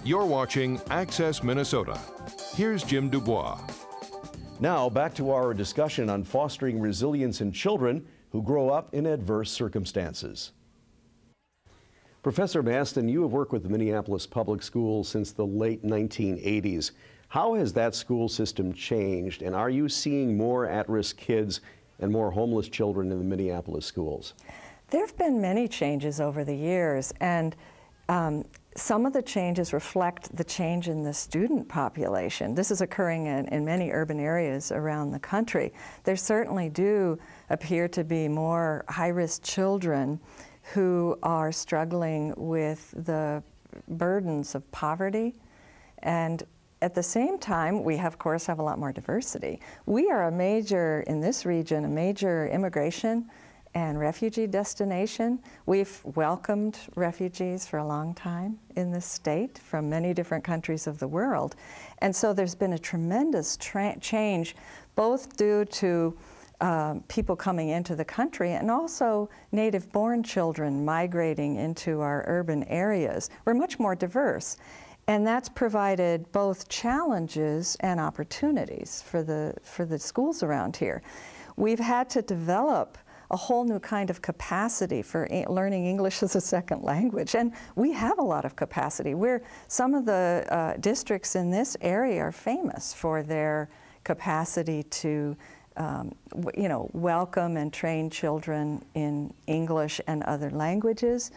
You're watching Access Minnesota. Here's Jim Dubois. Now back to our discussion on fostering resilience in children who grow up in adverse circumstances. Professor Masten, you have worked with the Minneapolis Public Schools since the late 1980s. How has that school system changed, and are you seeing more at-risk kids and more homeless children in the Minneapolis schools? There have been many changes over the years, and some of the changes reflect the change in the student population. This is occurring in many urban areas around the country. There certainly do appear to be more high-risk children who are struggling with the burdens of poverty, and at the same time, we of course have a lot more diversity. We are in this region, a major immigration and refugee destination. We've welcomed refugees for a long time in this state from many different countries of the world. And so there's been a tremendous change, both due to people coming into the country and also native-born children migrating into our urban areas. We're much more diverse. And that's provided both challenges and opportunities for the schools around here. We've had to develop a whole new kind of capacity for learning English as a second language, and we have a lot of capacity. Some of the districts in this area are famous for their capacity to welcome and train children in English and other languages.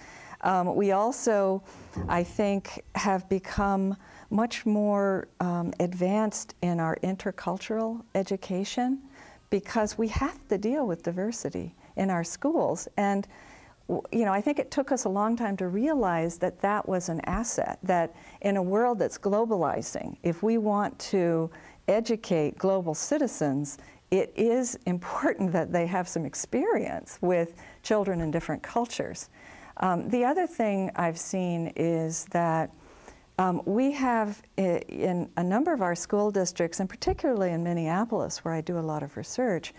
We also, I think, have become much more advanced in our intercultural education because we have to deal with diversity in our schools. And I think it took us a long time to realize that that was an asset, that in a world that's globalizing, if we want to educate global citizens, it is important that they have some experience with children in different cultures. The other thing I've seen is that we have in a number of our school districts, and particularly in Minneapolis, where I do a lot of research,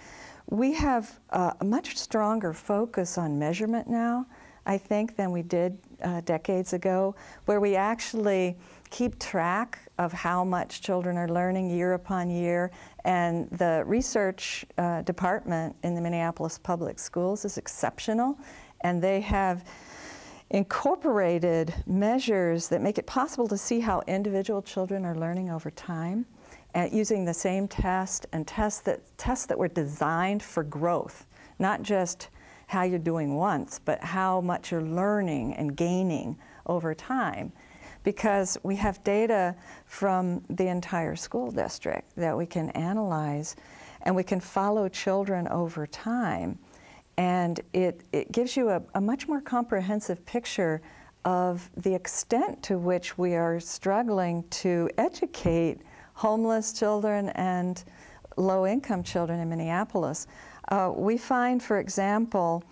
we have a much stronger focus on measurement now, I think, than we did decades ago, where we actually keep track of how much children are learning year upon year. And the research department in the Minneapolis Public Schools is exceptional, and they have incorporated measures that make it possible to see how individual children are learning over time, and using the same test and tests that were designed for growth, not just how you're doing once, but how much you're learning and gaining over time. Because we have data from the entire school district that we can analyze, and we can follow children over time. And it gives you a much more comprehensive picture of the extent to which we are struggling to educate homeless children and low-income children in Minneapolis. We find, for example,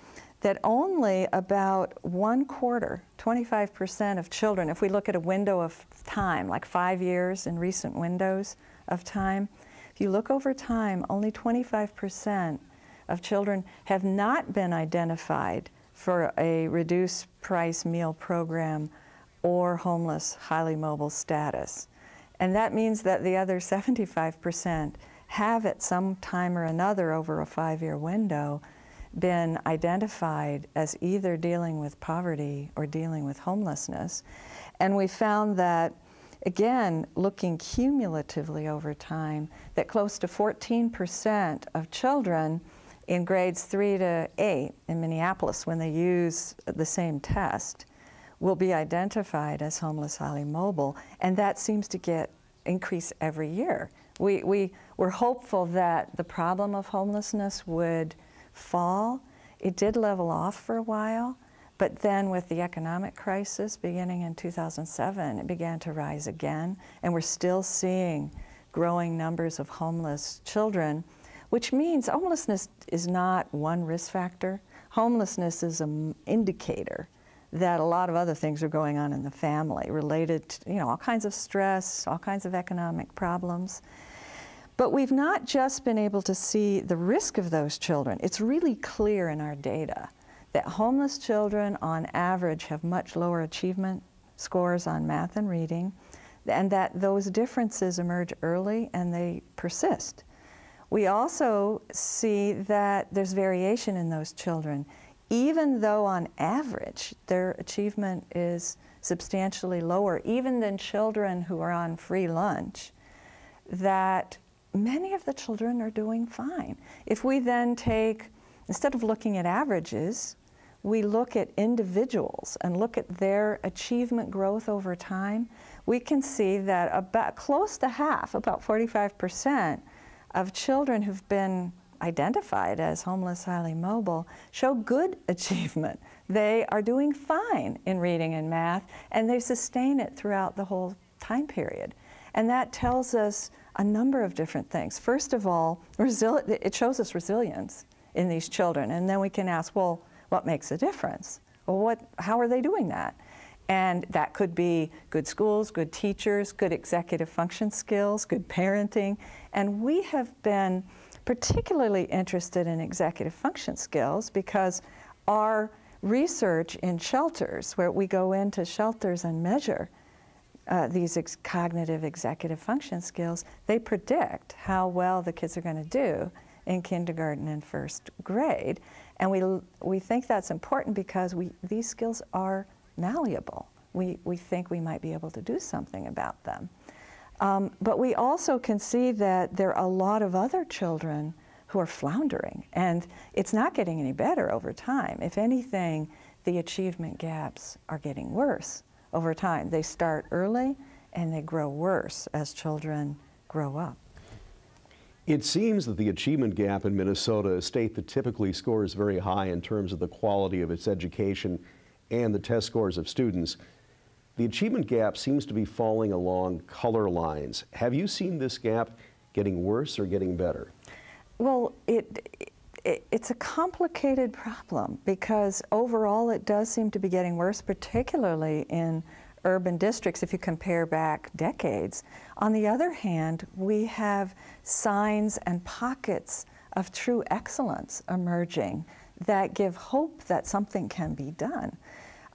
that only about 1/4, 25% of children, if we look at a window of time, like 5 years in recent windows of time, if you look over time, only 25% of children have not been identified for a reduced price meal program or homeless highly mobile status. And that means that the other 75% have at some time or another over a 5-year window been identified as either dealing with poverty or dealing with homelessness. And we found that, again, looking cumulatively over time, that close to 14% of children in grades 3 to 8 in Minneapolis, when they use the same test, will be identified as homeless highly mobile, and that seems to increase every year. We're hopeful that the problem of homelessness would fall. It did level off for a while, but then with the economic crisis beginning in 2007, it began to rise again, and we're still seeing growing numbers of homeless children, which means homelessness is not one risk factor. Homelessness is an indicator that a lot of other things are going on in the family related to, all kinds of stress, all kinds of economic problems. But we've not just been able to see the risk of those children. It's really clear in our data that homeless children on average have much lower achievement scores on math and reading, and that those differences emerge early and they persist. We also see that there's variation in those children. Even though on average their achievement is substantially lower, even than children who are on free lunch, that many of the children are doing fine. If we then take, instead of looking at averages, we look at individuals and look at their achievement growth over time, we can see that about close to half, about 45%, of children who've been identified as homeless, highly mobile, show good achievement. They are doing fine in reading and math, and they sustain it throughout the whole time period. And that tells us a number of different things. First of all, it shows us resilience in these children, and then we can ask, well, what makes a difference? Well, how are they doing that? And that could be good schools, good teachers, good executive function skills, good parenting. And we have been particularly interested in executive function skills because our research in shelters, where we go into shelters and measure these cognitive executive function skills, they predict how well the kids are going to do in kindergarten and first grade. And we think that's important because these skills are malleable. We think we might be able to do something about them. But we also can see that there are a lot of other children who are floundering, and it's not getting any better over time. If anything, the achievement gaps are getting worse over time. They start early and they grow worse as children grow up. It seems that the achievement gap in Minnesota, a state that typically scores very high in terms of the quality of its education and the test scores of students, the achievement gap seems to be falling along color lines. Have you seen this gap getting worse or getting better? Well, it's a complicated problem because overall it does seem to be getting worse, particularly in urban districts if you compare back decades. On the other hand, we have signs and pockets of true excellence emerging that give hope that something can be done.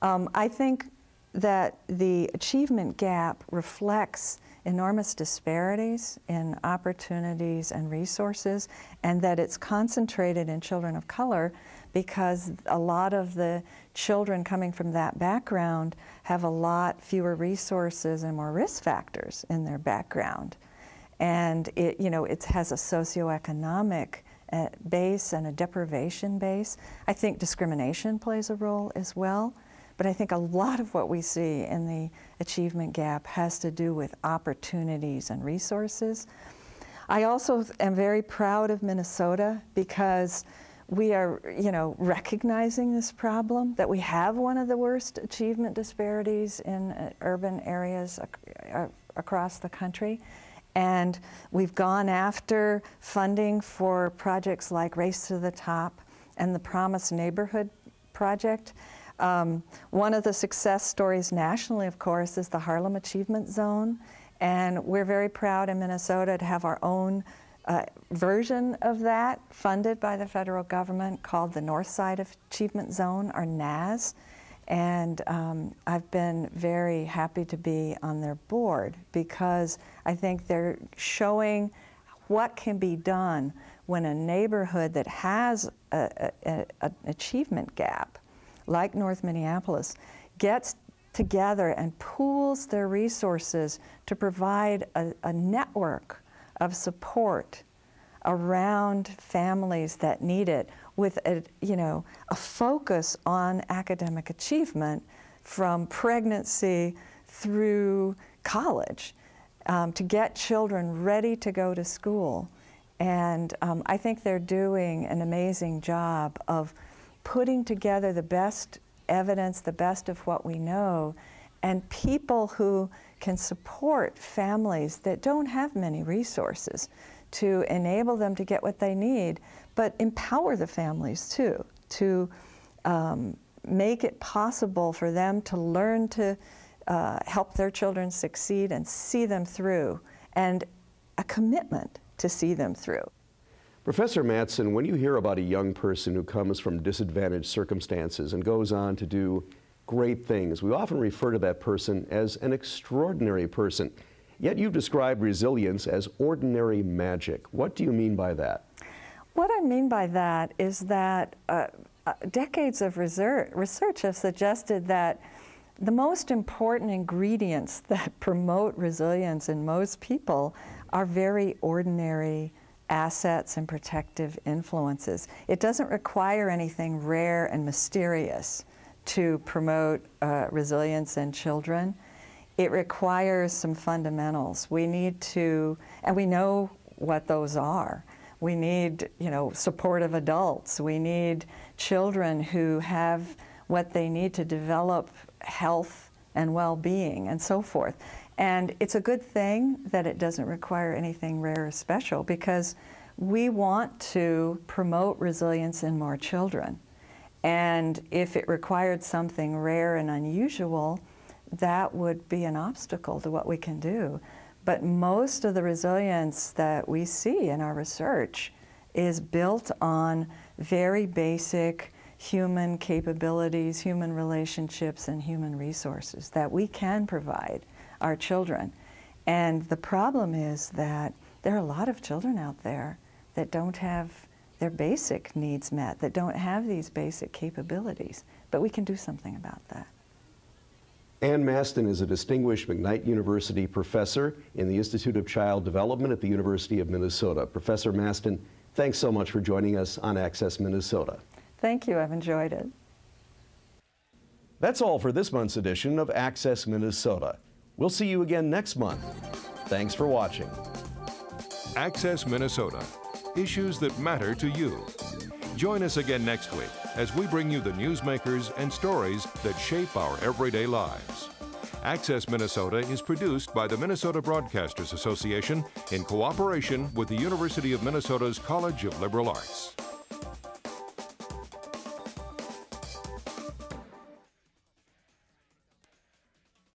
I think that the achievement gap reflects enormous disparities in opportunities and resources, and that it's concentrated in children of color because a lot of the children coming from that background have a lot fewer resources and more risk factors in their background. And it has a socioeconomic base and a deprivation base. I think discrimination plays a role as well. But I think a lot of what we see in the achievement gap has to do with opportunities and resources. I also am very proud of Minnesota because we are, recognizing this problem, that we have one of the worst achievement disparities in urban areas across the country. And we've gone after funding for projects like Race to the Top and the Promise Neighborhood Project. One of the success stories nationally, of course, is the Harlem Achievement Zone, and we're very proud in Minnesota to have our own version of that funded by the federal government called the North Side Achievement Zone, or NAZ, and I've been very happy to be on their board because I think they're showing what can be done when a neighborhood that has an achievement gap like North Minneapolis, gets together and pools their resources to provide a network of support around families that need it with a focus on academic achievement from pregnancy through college to get children ready to go to school. And I think they're doing an amazing job of putting together the best evidence, the best of what we know, and people who can support families that don't have many resources to enable them to get what they need, but empower the families too, to make it possible for them to learn to help their children succeed and see them through, and a commitment to see them through. Professor Masten, when you hear about a young person who comes from disadvantaged circumstances and goes on to do great things. We often refer to that person as an extraordinary person. Yet you've described resilience as ordinary magic. What do you mean by that? What I mean by that is that decades of research have suggested that the most important ingredients that promote resilience in most people are very ordinary assets and protective influences. It doesn't require anything rare and mysterious to promote resilience in children. It requires some fundamentals. We need to, and we know what those are. We need, supportive adults. We need children who have what they need to develop health and well-being and so forth. And it's a good thing that it doesn't require anything rare or special, because we want to promote resilience in more children. And if it required something rare and unusual, that would be an obstacle to what we can do. But most of the resilience that we see in our research is built on very basic human capabilities, human relationships, and human resources that we can provide our children. And the problem is that there are a lot of children out there that don't have their basic needs met, that don't have these basic capabilities. But we can do something about that. Ann Masten is a distinguished McKnight University professor in the Institute of Child Development at the University of Minnesota. Professor Masten, thanks so much for joining us on Access Minnesota. Thank you, I've enjoyed it. That's all for this month's edition of Access Minnesota. We'll see you again next month. Thanks for watching. Access Minnesota. Issues that matter to you. Join us again next week as we bring you the newsmakers and stories that shape our everyday lives. Access Minnesota is produced by the Minnesota Broadcasters Association in cooperation with the University of Minnesota's College of Liberal Arts.